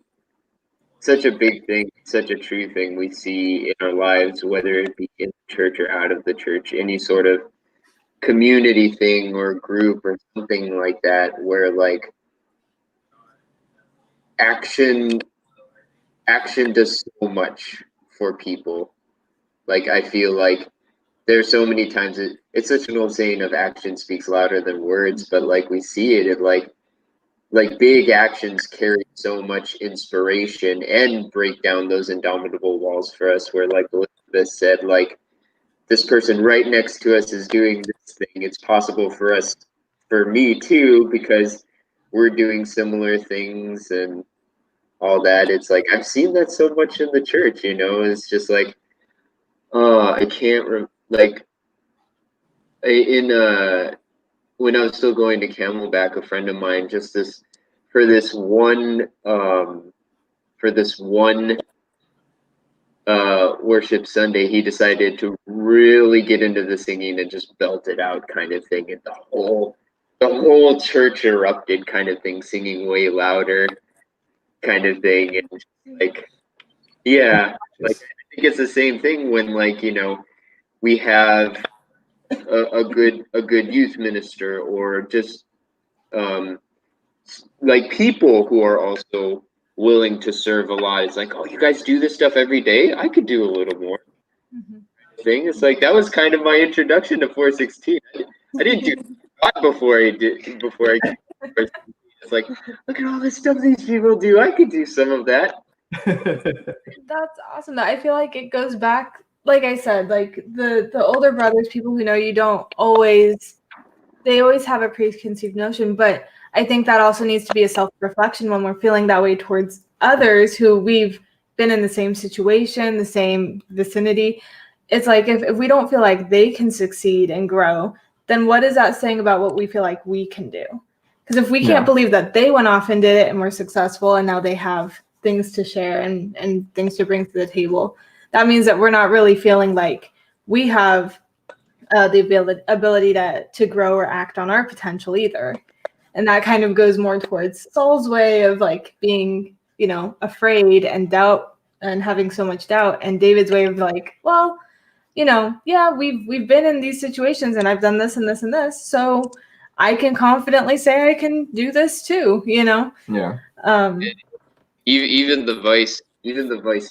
big thing, such a true thing we see in our lives, whether it be in the church or out of the church, any sort of community thing or group or something like that, where like action does so much for people. Like I feel like there's so many times it's such an old saying of action speaks louder than words, but like we see it like big actions carry so much inspiration and break down those indomitable walls for us, where like Elizabeth said, like this person right next to us is doing this thing. It's possible for me too, because we're doing similar things and all that. It's like, I've seen that so much in the church, it's just like, I can't when I was still going to Camelback, a friend of mine, for this one for this one worship Sunday, he decided to really get into the singing and just belt it out, kind of thing, and the whole church erupted, kind of thing, singing way louder, kind of thing, and like, yeah, like I think it's the same thing when, like, you know, we have a good youth minister, or just like people who are also willing to serve a lot. It's like, oh, you guys do this stuff every day? I could do a little more. Thing. It's like, that was kind of my introduction to 416. I didn't do a lot before I it's like, look at all the stuff these people do. I could do some of that. That's awesome. I feel like it goes back, like I said, like the older brothers, people who know you, they always have a preconceived notion, but I think that also needs to be a self-reflection when we're feeling that way towards others who we've been in the same situation, the same vicinity. It's like, if we don't feel like they can succeed and grow, then what is that saying about what we feel like we can do? Because if we can't believe that they went off and did it and were successful and now they have things to share and things to bring to the table, that means that we're not really feeling like we have the ability to grow or act on our potential either. And that kind of goes more towards Saul's way of like being, you know, afraid and doubt and having so much doubt, and David's way of like, well, you know, yeah, we've been in these situations and I've done this and this and this, so I can confidently say I can do this too, you know? Yeah. Even the vice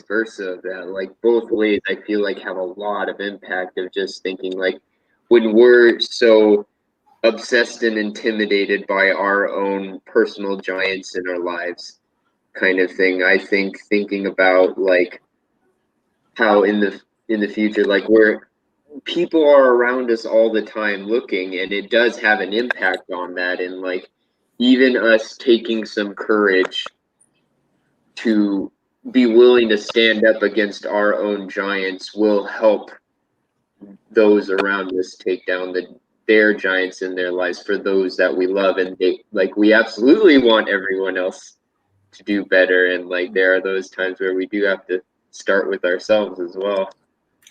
versa of that, like both ways, I feel like have a lot of impact of just thinking, like, when we're so obsessed and intimidated by our own personal giants in our lives, kind of thing. I think thinking about like how in the future, like, where people are around us all the time looking, and it does have an impact on that, and like even us taking some courage to be willing to stand up against our own giants will help those around us take down their giants in their lives, for those that we love. And we absolutely want everyone else to do better, and like there are those times where we do have to start with ourselves as well.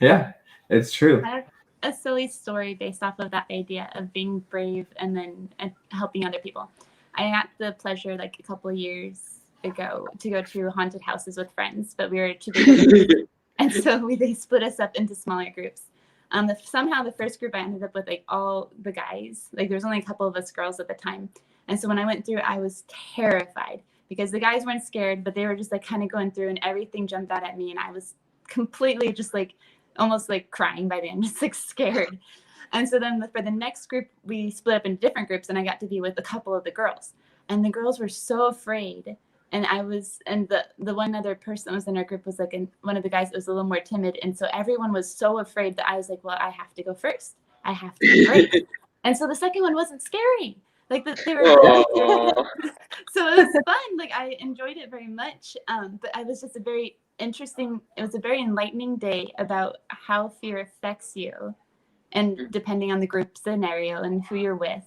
Yeah, it's true. I have a silly story based off of that idea of being brave and then helping other people. I had the pleasure, like a couple of years ago, to go to haunted houses with friends, but we were too big, and so they split us up into smaller groups. Somehow the first group I ended up with like all the guys. Like there was only a couple of us girls at the time, and so when I went through, I was terrified because the guys weren't scared, but they were just like kind of going through, and everything jumped out at me, and I was completely just like almost like crying by the end, just like scared. And so then for the next group, we split up in different groups, and I got to be with a couple of the girls, and the girls were so afraid. And the one other person that was in our group was like one of the guys that was a little more timid. And so everyone was so afraid that I was like, well, I have to go first. I have to be brave. And so the second one wasn't scary. Like they were so it was fun. Like I enjoyed it very much. But I was just it was a very enlightening day about how fear affects you, and depending on the group scenario and who you're with.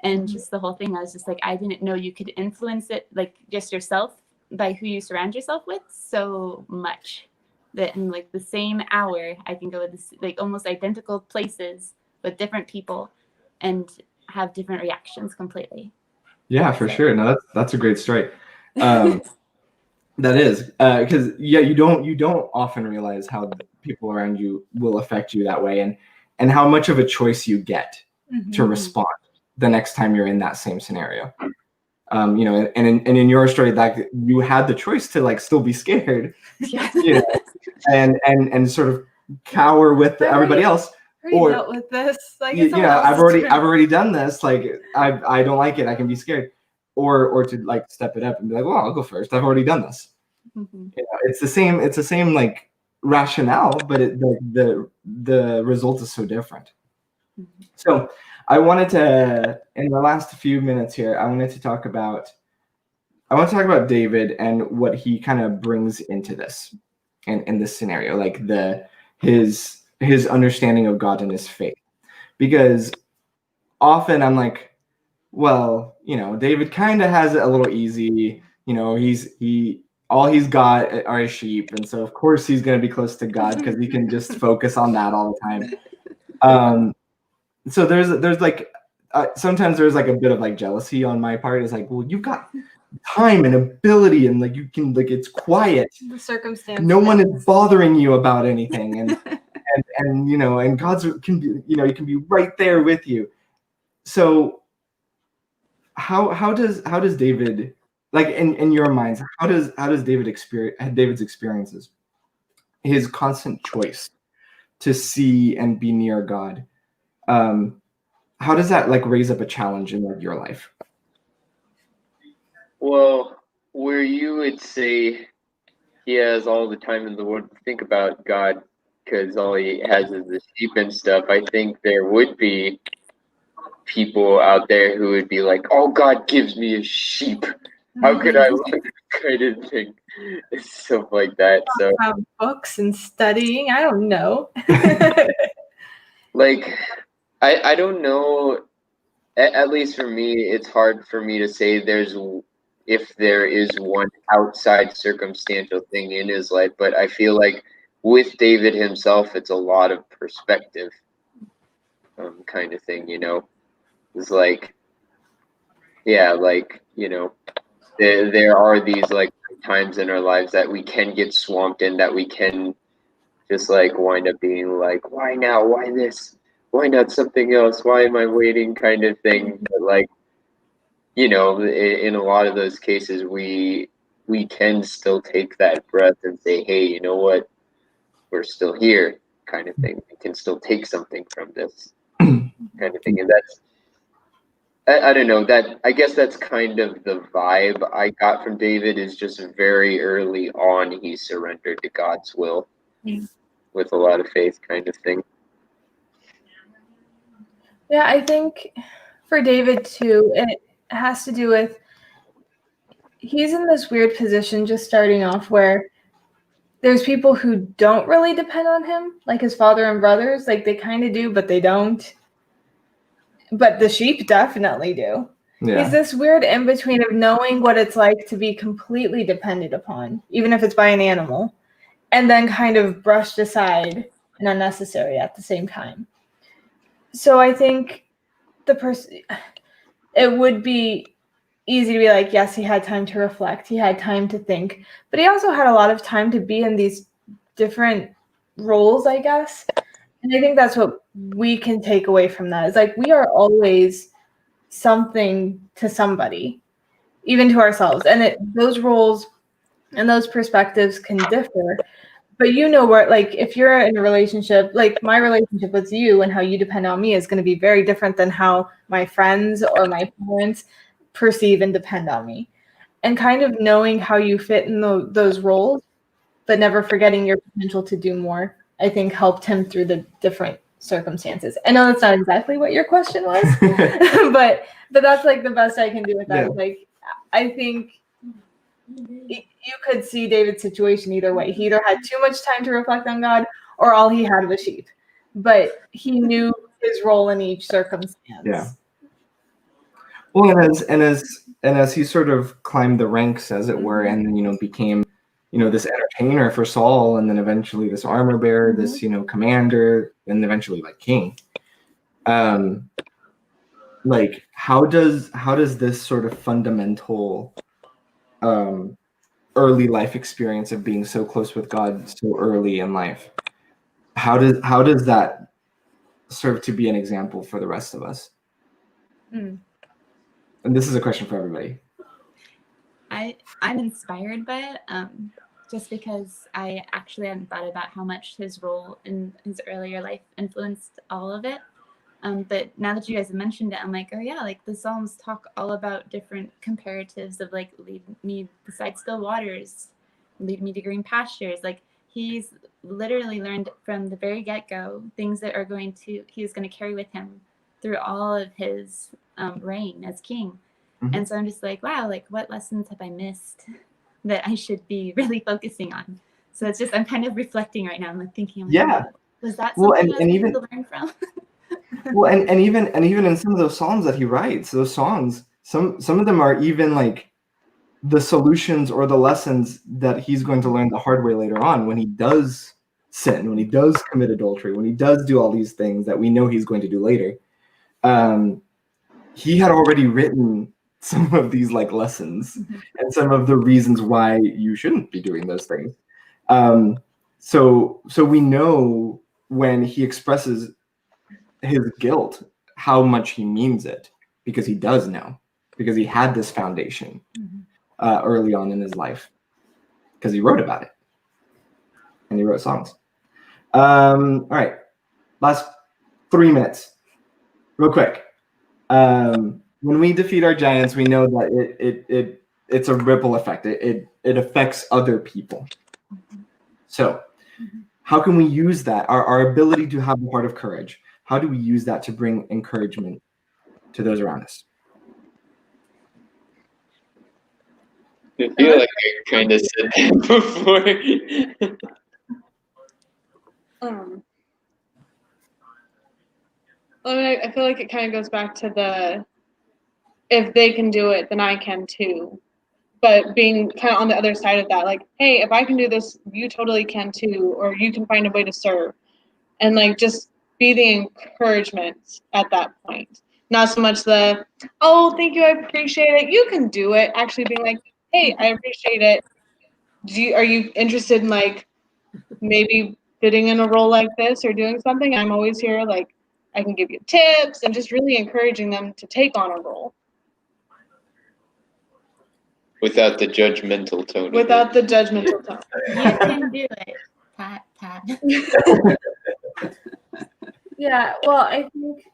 And just the whole thing, I was just like, I didn't know you could influence it, like just yourself by who you surround yourself with so much, that in like the same hour, I can go to like almost identical places with different people and have different reactions completely. Yeah, for sure. No, that's a great story. That is, because you don't often realize how people around you will affect you that way, and how much of a choice you get to respond the next time you're in that same scenario. You know, and in your story, that you had the choice to like still be scared, you know, and sort of cower with everybody else, or dealt with this, like, I've already done this, like I don't like it, I can be scared, or to like step it up and be like, well, I'll go first, I've already done this. You know, it's the same like rationale, but the result is so different. So I wanted to, in the last few minutes here, I want to talk about David and what he kind of brings into this, and in this scenario, like his understanding of God and his faith. Because often I'm like, well, you know, David kind of has it a little easy. You know, he all he's got are his sheep, and so of course he's going to be close to God because he can just focus on that all the time. So there's like sometimes there's like a bit of like jealousy on my part. It's like, well, you've got time and ability, and like you can, like, it's quiet. The circumstance. No one is bothering you about anything, and you know, and God's can be, you know, he can be right there with you. So how does David, like, in your minds, how does David's experiences, his constant choice to see and be near God, how does that like raise up a challenge in like your life? Well, where you would say he has all the time in the world to think about God because all he has is the sheep and stuff, I think there would be people out there who would be like, oh, God gives me a sheep. How could I love kind of thing? Stuff like that. So about books and studying. I don't know. like, I don't know. At least for me, it's hard for me to say if there is one outside circumstantial thing in his life, but I feel like with David himself, it's a lot of perspective kind of thing, you know. It's like, yeah, like, you know, there are these like times in our lives that we can get swamped in, that we can just like wind up being like, why now? Why this? Why not something else? Why am I waiting kind of thing? But like, you know, in a lot of those cases, we can still take that breath and say, hey, you know what? We're still here kind of thing. We can still take something from this kind of thing. And that's, I don't know, that I guess that's kind of the vibe I got from David, is just very early on he surrendered to God's will with a lot of faith kind of thing. Yeah, I think for David too, it has to do with, he's in this weird position just starting off where there's people who don't really depend on him, like his father and brothers, like they kind of do, but they don't. But the sheep definitely do. Yeah. He's this weird in between of knowing what it's like to be completely dependent upon, even if it's by an animal, and then kind of brushed aside and unnecessary at the same time. So I think it would be easy to be like, yes, he had time to reflect, he had time to think, but he also had a lot of time to be in these different roles, I guess. And I think that's what we can take away from that. Is like, we are always something to somebody, even to ourselves. And those roles and those perspectives can differ. But you know where, like, if you're in a relationship, like my relationship with you and how you depend on me is going to be very different than how my friends or my parents perceive and depend on me. And kind of knowing how you fit in those roles, but never forgetting your potential to do more, I think helped him through the different circumstances. I know that's not exactly what your question was, but that's like the best I can do with that. Yeah. Like, I think you could see David's situation either way. He either had too much time to reflect on God, or all he had was sheep. But he knew his role in each circumstance. Yeah. Well, and as he sort of climbed the ranks, as it were, and then, you know, became, you know, this entertainer for Saul, and then eventually this armor bearer, this, you know, commander, and eventually like king. Like, how does this sort of fundamental early life experience of being so close with God so early in life, how does that serve to be an example for the rest of us? And this is a question for everybody. I'm inspired by it, just because I actually hadn't thought about how much his role in his earlier life influenced all of it. But now that you guys have mentioned it, I'm like, oh yeah, like the Psalms talk all about different comparatives of like, lead me beside still waters, lead me to green pastures. Like, he's literally learned from the very get-go things that he's going to carry with him through all of his reign as king. Mm-hmm. And so I'm just like, wow, like what lessons have I missed that I should be really focusing on? So it's just, I'm kind of reflecting right now. I'm like thinking, yeah, was that something and I even to learn from? Well, and even in some of those psalms that he writes, those songs, some of them are even like the solutions or the lessons that he's going to learn the hard way later on when he does sin, when he does commit adultery, when he does do all these things that we know he's going to do later. He had already written some of these like lessons and some of the reasons why you shouldn't be doing those things. So we know when he expresses his guilt, how much he means it, because he does know, because he had this foundation early on in his life, because he wrote about it and he wrote songs. All right, last 3 minutes, real quick. When we defeat our giants, we know that it's a ripple effect. It affects other people. So how can we use that, our ability to have a heart of courage? How do we use that to bring encouragement to those around us? I feel like I kind of said that before. I feel like it kind of goes back to the, if they can do it, then I can too. But being kind of on the other side of that, like, hey, if I can do this, you totally can too, or you can find a way to serve. And like, just be the encouragement at that point. Not so much the, oh, thank you, I appreciate it, you can do it. Actually being like, hey, I appreciate it. Are you interested in like maybe fitting in a role like this or doing something? I'm always here, like I can give you tips, and just really encouraging them to take on a role. Without the judgmental tone. Without the judgmental tone. You can do it, Pat. Yeah, well, I think,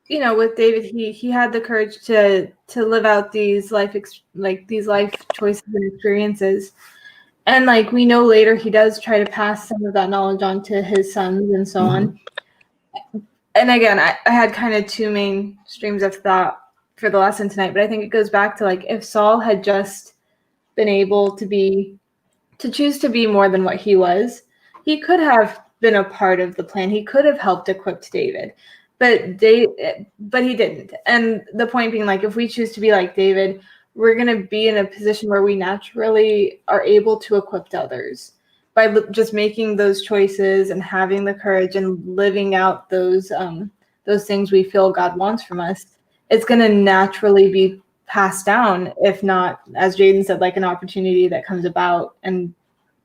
you know, with David, he had the courage to live out these life choices and experiences, and like we know later he does try to pass some of that knowledge on to his sons and so on. And again, I had kind of two main streams of thought for the lesson tonight, but I think it goes back to like if Saul had just been able to choose to be more than what he was, he could have been a part of the plan. He could have helped equip David, but he didn't. And the point being, like, if we choose to be like David, we're going to be in a position where we naturally are able to equip others by just making those choices and having the courage and living out those things we feel God wants from us. It's going to naturally be passed down, if not, as Jaiden said, like an opportunity that comes about, and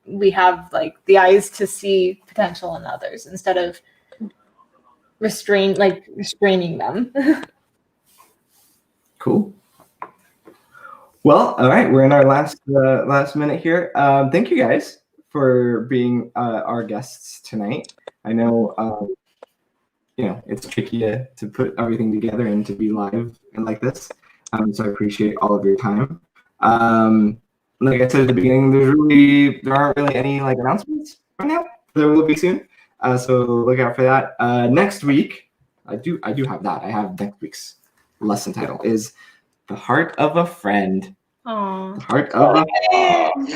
we have like the eyes to see potential in others instead of restraining them. Cool. Well, all right, we're in our last minute here. Thank you guys for being our guests tonight. I know it's tricky to put everything together and to be live and like this. So I appreciate all of your time. Like I said at the beginning, there aren't really any like announcements right now. There will be soon. So look out for that. Next week, I do have that. I have next week's lesson title is The Heart of a Friend. Aww. The Heart of a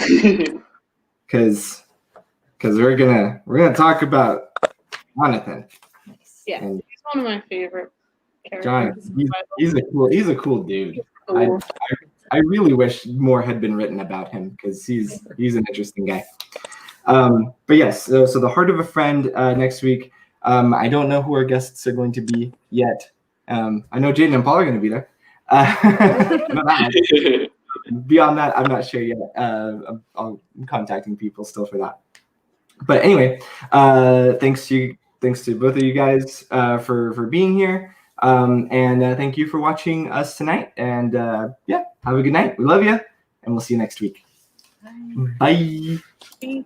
Friend. Because we're gonna talk about Jonathan. Yeah, and he's one of my favorite characters. He's a cool dude. Cool. I really wish more had been written about him because he's an interesting guy. But yes, so The Heart of a Friend next week. I don't know who our guests are going to be yet. I know Jaiden and Paul are going to be there. Beyond that, I'm not sure yet. I'm contacting people still for that. But anyway, thanks to both of you guys for being here. And thank you for watching us tonight. And have a good night. We love you. And we'll see you next week. Bye. Bye.